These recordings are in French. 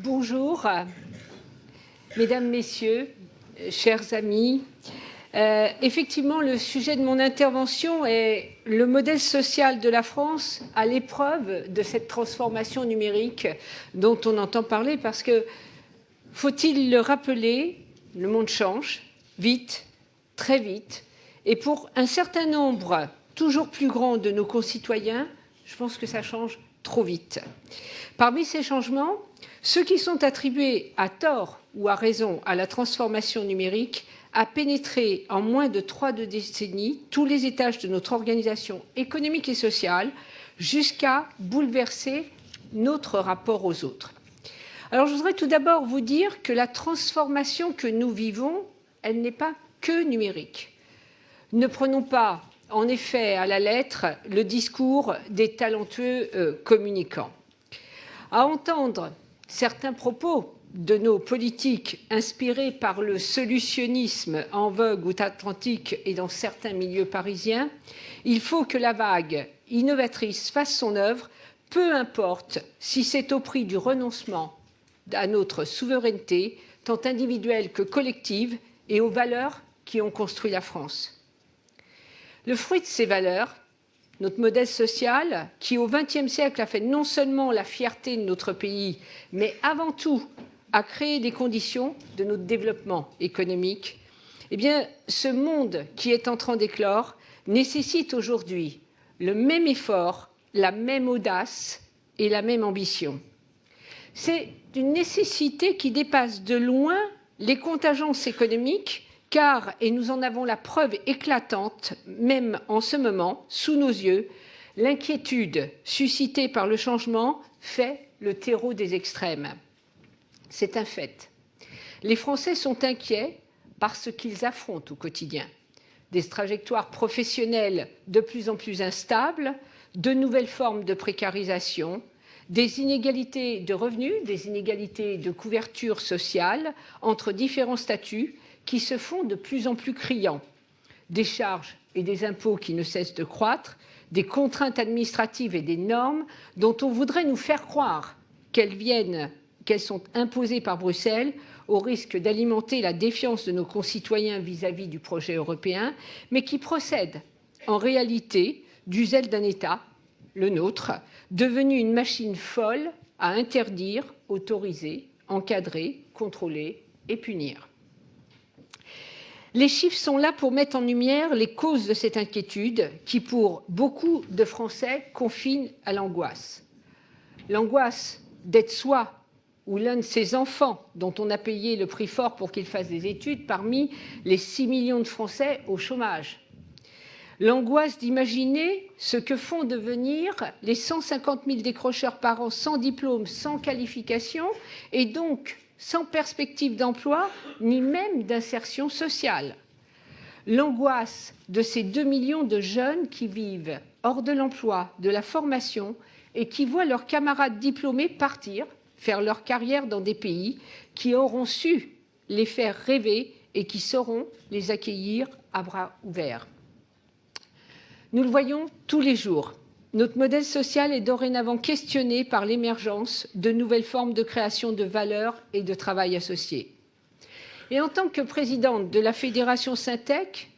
Bonjour, mesdames, messieurs, chers amis. Effectivement, le sujet de mon intervention est le modèle social de la France à l'épreuve de cette transformation numérique dont on entend parler, parce que, faut-il le rappeler, le monde change vite, très vite, et pour un certain nombre toujours plus grand de nos concitoyens, je pense que ça change trop vite. Parmi ces changements, ceux qui sont attribués à tort ou à raison à la transformation numérique a pénétré en moins de 3 décennies tous les étages de notre organisation économique et sociale jusqu'à bouleverser notre rapport aux autres. Alors je voudrais tout d'abord vous dire que la transformation que nous vivons, elle n'est pas que numérique. Ne prenons pas en effet à la lettre le discours des talentueux communicants. À entendre certains propos de nos politiques inspirés par le solutionnisme en vogue outre-Atlantique et dans certains milieux parisiens, il faut que la vague innovatrice fasse son œuvre, peu importe si c'est au prix du renoncement à notre souveraineté, tant individuelle que collective, et aux valeurs qui ont construit la France. Le fruit de ces valeurs, notre modèle social, qui au XXe siècle a fait non seulement la fierté de notre pays, mais avant tout a créé des conditions de notre développement économique, eh bien, ce monde qui est en train d'éclore nécessite aujourd'hui le même effort, la même audace et la même ambition. C'est une nécessité qui dépasse de loin les contingences économiques, car, et nous en avons la preuve éclatante, même en ce moment, sous nos yeux, l'inquiétude suscitée par le changement fait le terreau des extrêmes. C'est un fait. Les Français sont inquiets par ce qu'ils affrontent au quotidien. Des trajectoires professionnelles de plus en plus instables, de nouvelles formes de précarisation, des inégalités de revenus, des inégalités de couverture sociale entre différents statuts qui se font de plus en plus criants, des charges et des impôts qui ne cessent de croître, des contraintes administratives et des normes dont on voudrait nous faire croire qu'elles sont imposées par Bruxelles au risque d'alimenter la défiance de nos concitoyens vis-à-vis du projet européen, mais qui procèdent en réalité du zèle d'un État, le nôtre, devenu une machine folle à interdire, autoriser, encadrer, contrôler et punir. Les chiffres sont là pour mettre en lumière les causes de cette inquiétude qui, pour beaucoup de Français, confine à l'angoisse. L'angoisse d'être soi ou l'un de ses enfants, dont on a payé le prix fort pour qu'il fasse des études, parmi les 6 millions de Français au chômage. L'angoisse d'imaginer ce que font devenir les 150 000 décrocheurs par an sans diplôme, sans qualification, et donc sans perspective d'emploi, ni même d'insertion sociale. L'angoisse de ces 2 millions de jeunes qui vivent hors de l'emploi, de la formation, et qui voient leurs camarades diplômés partir, faire leur carrière dans des pays qui auront su les faire rêver et qui sauront les accueillir à bras ouverts. Nous le voyons tous les jours. Notre modèle social est dorénavant questionné par l'émergence de nouvelles formes de création de valeur et de travail associé. Et en tant que présidente de la Fédération Syntec,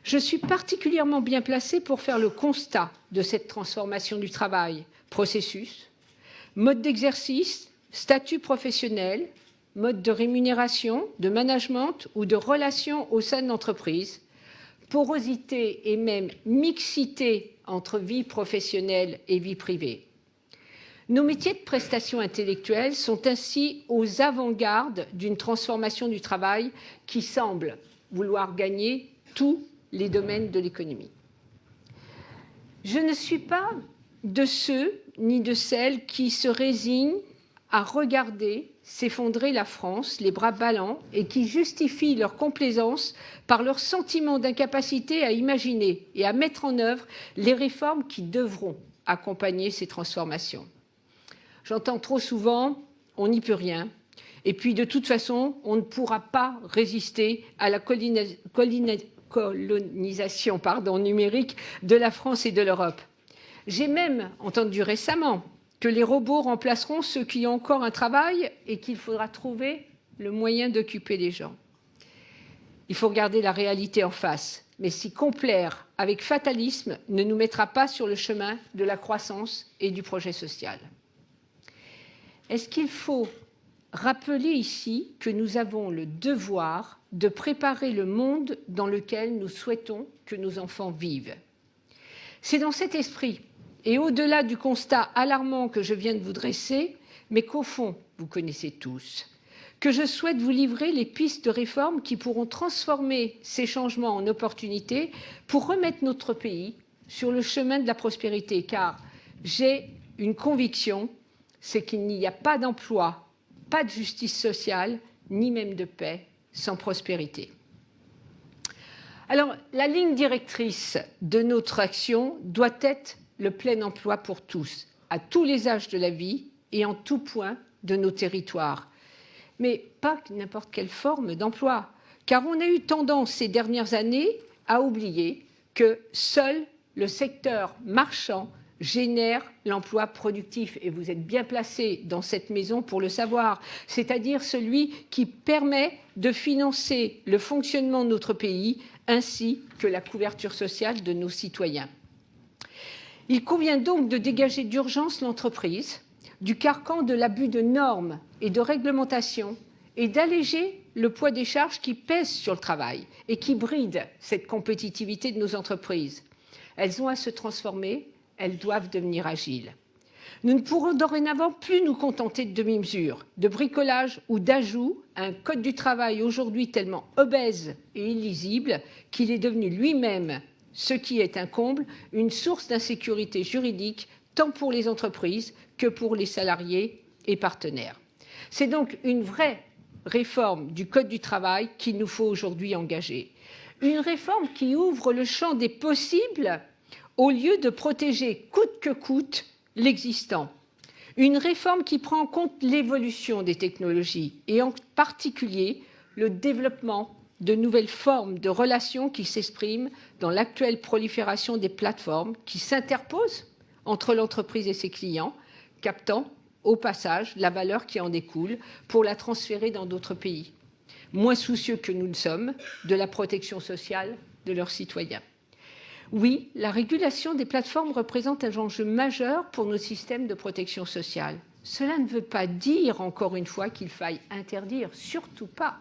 je suis particulièrement bien placée pour faire le constat de cette transformation du travail, processus, mode d'exercice, statut professionnel, mode de rémunération, de management ou de relations au sein de l'entreprise, porosité et même mixité entre vie professionnelle et vie privée. Nos métiers de prestation intellectuelle sont ainsi aux avant-gardes d'une transformation du travail qui semble vouloir gagner tous les domaines de l'économie. Je ne suis pas de ceux ni de celles qui se résignent à regarder s'effondrer la France, les bras ballants, et qui justifient leur complaisance par leur sentiment d'incapacité à imaginer et à mettre en œuvre les réformes qui devront accompagner ces transformations. J'entends trop souvent « on n'y peut rien », et puis de toute façon, on ne pourra pas résister à la colonisation numérique de la France et de l'Europe. J'ai même entendu récemment que les robots remplaceront ceux qui ont encore un travail et qu'il faudra trouver le moyen d'occuper les gens. Il faut regarder la réalité en face, mais s'y complaire avec fatalisme ne nous mettra pas sur le chemin de la croissance et du projet social. Est-ce qu'il faut rappeler ici que nous avons le devoir de préparer le monde dans lequel nous souhaitons que nos enfants vivent? C'est dans cet esprit, et au-delà du constat alarmant que je viens de vous dresser, mais qu'au fond, vous connaissez tous, que je souhaite vous livrer les pistes de réforme qui pourront transformer ces changements en opportunités pour remettre notre pays sur le chemin de la prospérité. Car j'ai une conviction, c'est qu'il n'y a pas d'emploi, pas de justice sociale, ni même de paix sans prospérité. Alors, la ligne directrice de notre action doit être le plein emploi pour tous, à tous les âges de la vie et en tout point de nos territoires. Mais pas n'importe quelle forme d'emploi, car on a eu tendance ces dernières années à oublier que seul le secteur marchand génère l'emploi productif, et vous êtes bien placé dans cette maison pour le savoir, c'est-à-dire celui qui permet de financer le fonctionnement de notre pays ainsi que la couverture sociale de nos citoyens. Il convient donc de dégager d'urgence l'entreprise du carcan de l'abus de normes et de réglementations et d'alléger le poids des charges qui pèsent sur le travail et qui brident cette compétitivité de nos entreprises. Elles ont à se transformer, elles doivent devenir agiles. Nous ne pourrons dorénavant plus nous contenter de demi-mesures, de bricolage ou d'ajouts à un code du travail aujourd'hui tellement obèse et illisible qu'il est devenu lui-même, ce qui est un comble, une source d'insécurité juridique tant pour les entreprises que pour les salariés et partenaires. C'est donc une vraie réforme du Code du travail qu'il nous faut aujourd'hui engager. Une réforme qui ouvre le champ des possibles au lieu de protéger coûte que coûte l'existant. Une réforme qui prend en compte l'évolution des technologies et en particulier le développement de nouvelles formes de relations qui s'expriment dans l'actuelle prolifération des plateformes qui s'interposent entre l'entreprise et ses clients, captant au passage la valeur qui en découle pour la transférer dans d'autres pays, moins soucieux que nous le sommes de la protection sociale de leurs citoyens. Oui, la régulation des plateformes représente un enjeu majeur pour nos systèmes de protection sociale. Cela ne veut pas dire, encore une fois, qu'il faille interdire, surtout pas,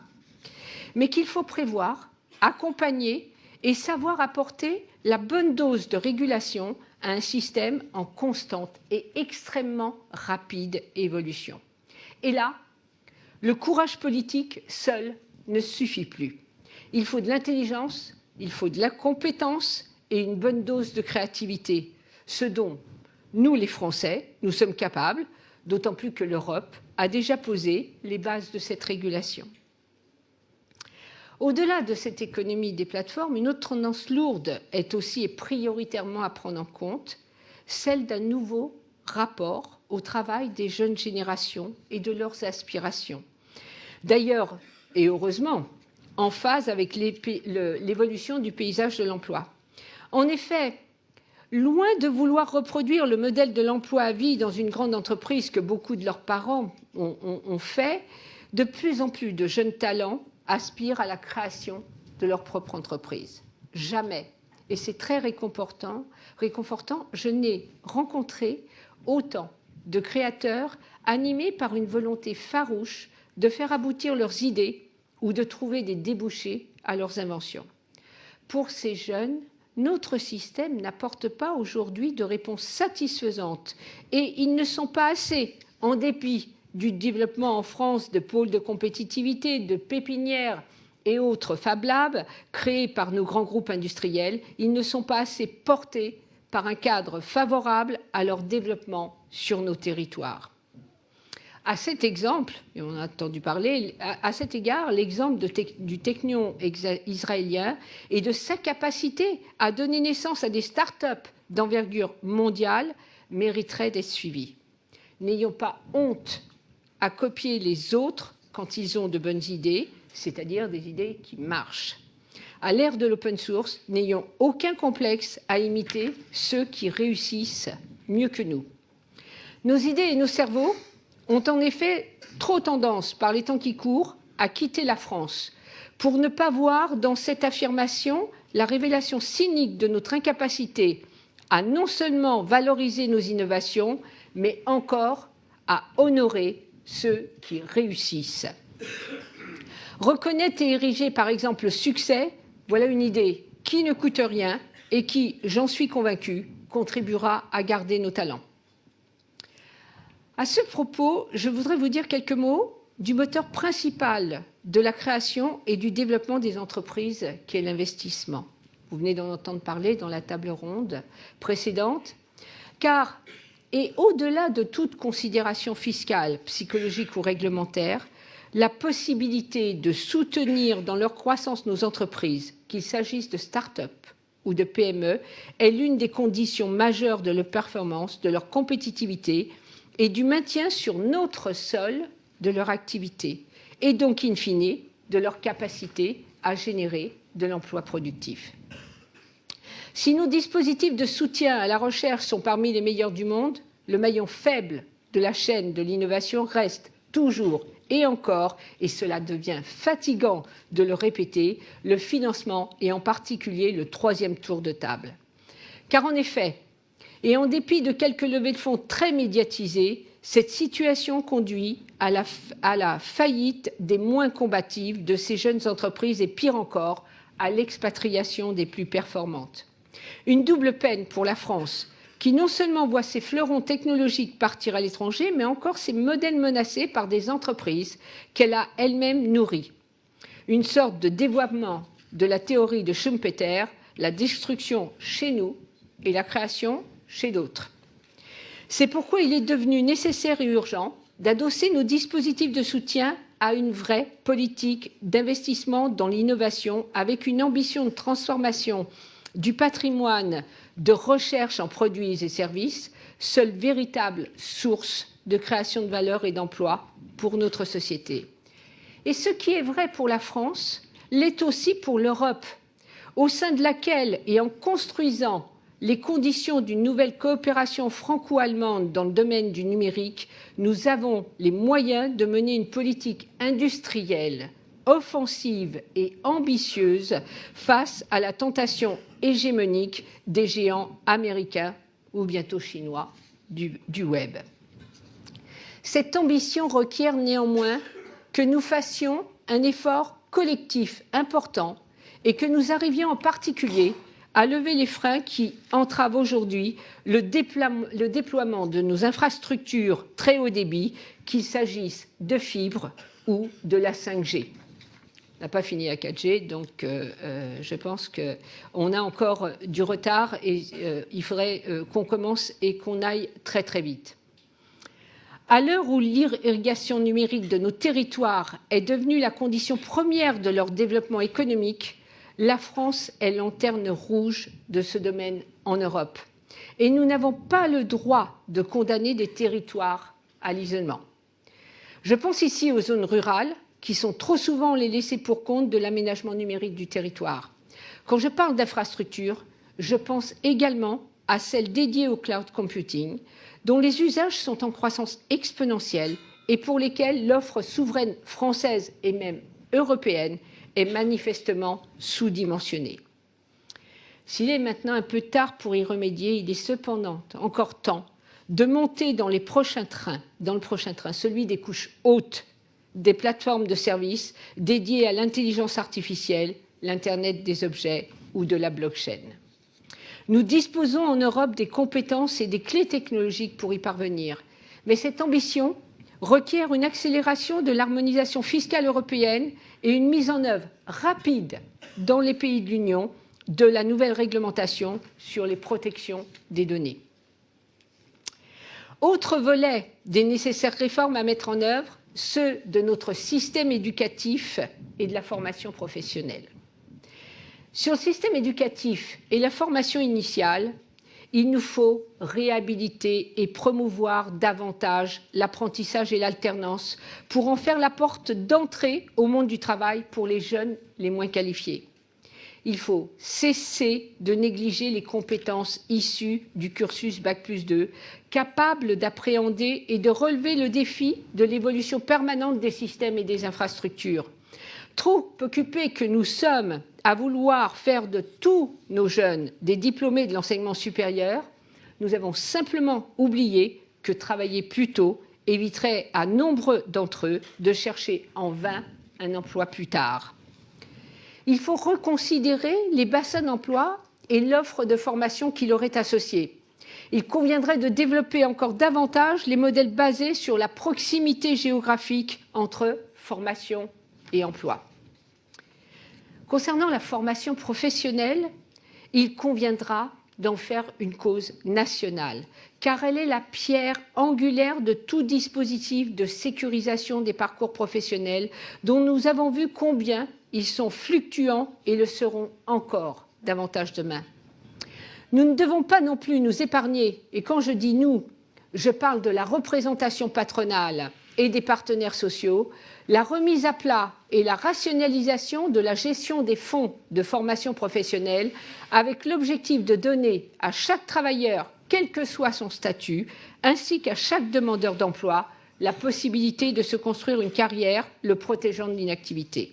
mais qu'il faut prévoir, accompagner et savoir apporter la bonne dose de régulation à un système en constante et extrêmement rapide évolution. Et là, le courage politique seul ne suffit plus. Il faut de l'intelligence, il faut de la compétence et une bonne dose de créativité, ce dont nous, les Français, nous sommes capables, d'autant plus que l'Europe a déjà posé les bases de cette régulation. Au-delà de cette économie des plateformes, une autre tendance lourde est aussi et prioritairement à prendre en compte, celle d'un nouveau rapport au travail des jeunes générations et de leurs aspirations. D'ailleurs, et heureusement, en phase avec l'évolution du paysage de l'emploi. En effet, loin de vouloir reproduire le modèle de l'emploi à vie dans une grande entreprise que beaucoup de leurs parents ont fait, de plus en plus de jeunes talents aspirent à la création de leur propre entreprise. Jamais, et c'est très réconfortant, je n'ai rencontré autant de créateurs animés par une volonté farouche de faire aboutir leurs idées ou de trouver des débouchés à leurs inventions. Pour ces jeunes, notre système n'apporte pas aujourd'hui de réponse satisfaisante et ils ne sont pas assez, en dépit du développement en France de pôles de compétitivité, de pépinières et autres Fab Labs créés par nos grands groupes industriels, ils ne sont pas assez portés par un cadre favorable à leur développement sur nos territoires. À cet exemple, et on a entendu parler, à cet égard, l'exemple du Technion israélien et de sa capacité à donner naissance à des start-up d'envergure mondiale mériterait d'être suivi. N'ayons pas honte à copier les autres quand ils ont de bonnes idées, c'est-à-dire des idées qui marchent. À l'ère de l'open source, n'ayons aucun complexe à imiter ceux qui réussissent mieux que nous. Nos idées et nos cerveaux ont en effet trop tendance, par les temps qui courent, à quitter la France, pour ne pas voir dans cette affirmation la révélation cynique de notre incapacité à non seulement valoriser nos innovations, mais encore à honorer ceux qui réussissent. Reconnaître et ériger par exemple le succès, voilà une idée qui ne coûte rien et qui, j'en suis convaincue, contribuera à garder nos talents. À ce propos, je voudrais vous dire quelques mots du moteur principal de la création et du développement des entreprises, qui est l'investissement. Vous venez d'en entendre parler dans la table ronde précédente, car, et au-delà de toute considération fiscale, psychologique ou réglementaire, la possibilité de soutenir dans leur croissance nos entreprises, qu'il s'agisse de start-up ou de PME, est l'une des conditions majeures de leur performance, de leur compétitivité et du maintien sur notre sol de leur activité, et donc, in fine, de leur capacité à générer de l'emploi productif. Si nos dispositifs de soutien à la recherche sont parmi les meilleurs du monde, le maillon faible de la chaîne de l'innovation reste toujours et encore, et cela devient fatigant de le répéter, le financement et en particulier le troisième tour de table. Car en effet, et en dépit de quelques levées de fonds très médiatisées, cette situation conduit à la faillite des moins combatives de ces jeunes entreprises et pire encore, à l'expatriation des plus performantes. Une double peine pour la France, qui non seulement voit ses fleurons technologiques partir à l'étranger, mais encore ses modèles menacés par des entreprises qu'elle a elle-même nourries. Une sorte de dévoiement de la théorie de Schumpeter, la destruction chez nous et la création chez d'autres. C'est pourquoi il est devenu nécessaire et urgent d'adosser nos dispositifs de soutien à une vraie politique d'investissement dans l'innovation avec une ambition de transformation du patrimoine de recherche en produits et services, seule véritable source de création de valeur et d'emploi pour notre société. Et ce qui est vrai pour la France l'est aussi pour l'Europe, au sein de laquelle, et en construisant les conditions d'une nouvelle coopération franco-allemande dans le domaine du numérique, nous avons les moyens de mener une politique industrielle, offensive et ambitieuse face à la tentation hégémonique des géants américains ou bientôt chinois du web. Cette ambition requiert néanmoins que nous fassions un effort collectif important et que nous arrivions en particulier à lever les freins qui entravent aujourd'hui le déploiement de nos infrastructures très haut débit, qu'il s'agisse de fibres ou de la 5G. On n'a pas fini la 4G, donc je pense qu'on a encore du retard et il faudrait qu'on commence et qu'on aille très très vite. À l'heure où l'irrigation numérique de nos territoires est devenue la condition première de leur développement économique, la France est lanterne rouge de ce domaine en Europe. Et nous n'avons pas le droit de condamner des territoires à l'isolement. Je pense ici aux zones rurales, qui sont trop souvent les laissés pour compte de l'aménagement numérique du territoire. Quand je parle d'infrastructures, je pense également à celles dédiées au cloud computing, dont les usages sont en croissance exponentielle et pour lesquels l'offre souveraine française et même européenne est manifestement sous-dimensionnée. S'il est maintenant un peu tard pour y remédier, il est cependant encore temps de monter dans le prochain train, celui des couches hautes, des plateformes de services dédiées à l'intelligence artificielle, l'Internet des objets ou de la blockchain. Nous disposons en Europe des compétences et des clés technologiques pour y parvenir, mais cette ambition requiert une accélération de l'harmonisation fiscale européenne et une mise en œuvre rapide dans les pays de l'Union de la nouvelle réglementation sur les protections des données. Autre volet des nécessaires réformes à mettre en œuvre, ceux de notre système éducatif et de la formation professionnelle. Sur le système éducatif et la formation initiale, il nous faut réhabiliter et promouvoir davantage l'apprentissage et l'alternance pour en faire la porte d'entrée au monde du travail pour les jeunes les moins qualifiés. il faut cesser de négliger les compétences issues du cursus Bac+2, capables d'appréhender et de relever le défi de l'évolution permanente des systèmes et des infrastructures. Trop occupés que nous sommes à vouloir faire de tous nos jeunes des diplômés de l'enseignement supérieur, nous avons simplement oublié que travailler plus tôt éviterait à nombreux d'entre eux de chercher en vain un emploi plus tard. Il faut reconsidérer les bassins d'emploi et l'offre de formation qui leur est associée. Il conviendrait de développer encore davantage les modèles basés sur la proximité géographique entre formation et emploi. Concernant la formation professionnelle, il conviendra d'en faire une cause nationale, car elle est la pierre angulaire de tout dispositif de sécurisation des parcours professionnels dont nous avons vu combien ils sont fluctuants et le seront encore davantage demain. Nous ne devons pas non plus nous épargner, et quand je dis nous, je parle de la représentation patronale et des partenaires sociaux, la remise à plat et la rationalisation de la gestion des fonds de formation professionnelle avec l'objectif de donner à chaque travailleur, quel que soit son statut, ainsi qu'à chaque demandeur d'emploi, la possibilité de se construire une carrière le protégeant de l'inactivité.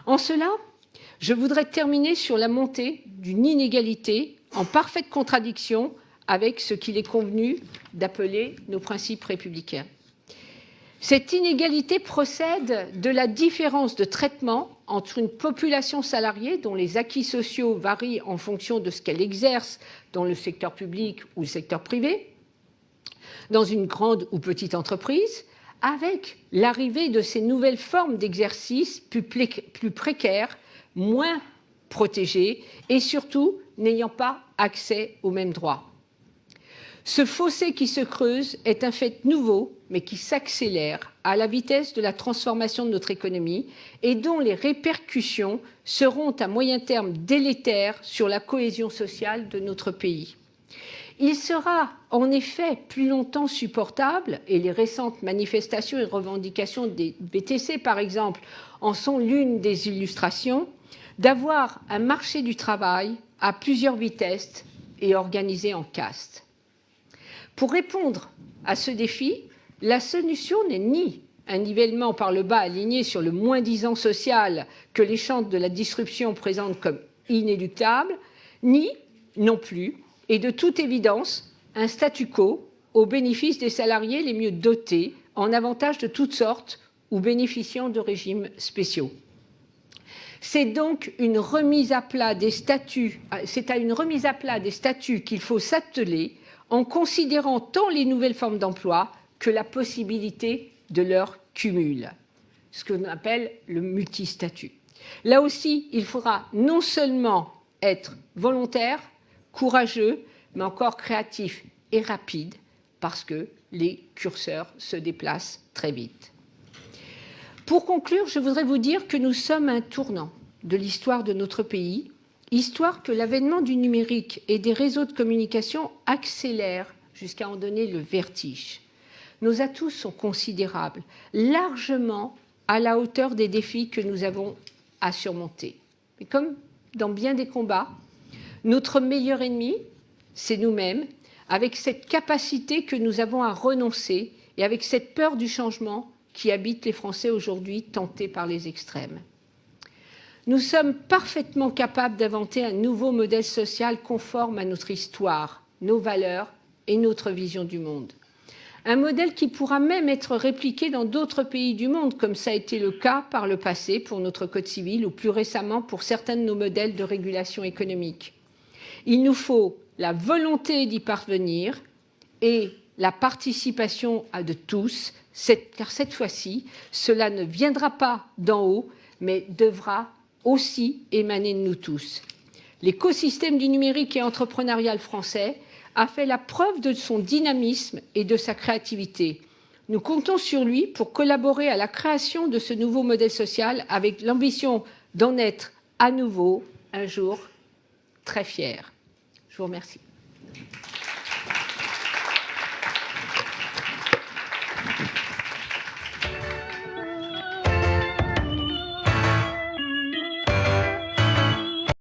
En cela, je voudrais terminer sur la montée d'une inégalité en parfaite contradiction avec ce qu'il est convenu d'appeler nos principes républicains. Cette inégalité procède de la différence de traitement entre une population salariée dont les acquis sociaux varient en fonction de ce qu'elle exerce dans le secteur public ou le secteur privé, dans une grande ou petite entreprise, avec l'arrivée de ces nouvelles formes d'exercice plus précaires, moins protégées et surtout n'ayant pas accès aux mêmes droits. Ce fossé qui se creuse est un fait nouveau, mais qui s'accélère à la vitesse de la transformation de notre économie et dont les répercussions seront à moyen terme délétères sur la cohésion sociale de notre pays. Il sera en effet plus longtemps supportable, et les récentes manifestations et revendications des BTC, par exemple, en sont l'une des illustrations, d'avoir un marché du travail à plusieurs vitesses et organisé en castes. Pour répondre à ce défi, la solution n'est ni un nivellement par le bas aligné sur le moins-disant social que les chantres de la disruption présentent comme inéluctable, ni non plus, et de toute évidence, un statu quo au bénéfice des salariés les mieux dotés, en avantages de toutes sortes ou bénéficiant de régimes spéciaux. C'est donc une remise à plat des statuts, c'est à une remise à plat des statuts qu'il faut s'atteler en considérant tant les nouvelles formes d'emploi que la possibilité de leur cumul, ce que l'on appelle le multistatut. Là aussi, il faudra non seulement être volontaire, courageux, mais encore créatif et rapide, parce que les curseurs se déplacent très vite. Pour conclure, je voudrais vous dire que nous sommes à un tournant de l'histoire de notre pays, histoire que l'avènement du numérique et des réseaux de communication accélère jusqu'à en donner le vertige. Nos atouts sont considérables, largement à la hauteur des défis que nous avons à surmonter. Et comme dans bien des combats, notre meilleur ennemi, c'est nous-mêmes, avec cette capacité que nous avons à renoncer et avec cette peur du changement qui habite les Français aujourd'hui, tentés par les extrêmes. Nous sommes parfaitement capables d'inventer un nouveau modèle social conforme à notre histoire, nos valeurs et notre vision du monde. Un modèle qui pourra même être répliqué dans d'autres pays du monde, comme ça a été le cas par le passé pour notre Code civil ou plus récemment pour certains de nos modèles de régulation économique. Il nous faut la volonté d'y parvenir et la participation de tous, car cette fois-ci, cela ne viendra pas d'en haut, mais devra aussi émaner de nous tous. L'écosystème du numérique et entrepreneurial français a fait la preuve de son dynamisme et de sa créativité. Nous comptons sur lui pour collaborer à la création de ce nouveau modèle social avec l'ambition d'en être à nouveau un jour très fier. Je vous remercie.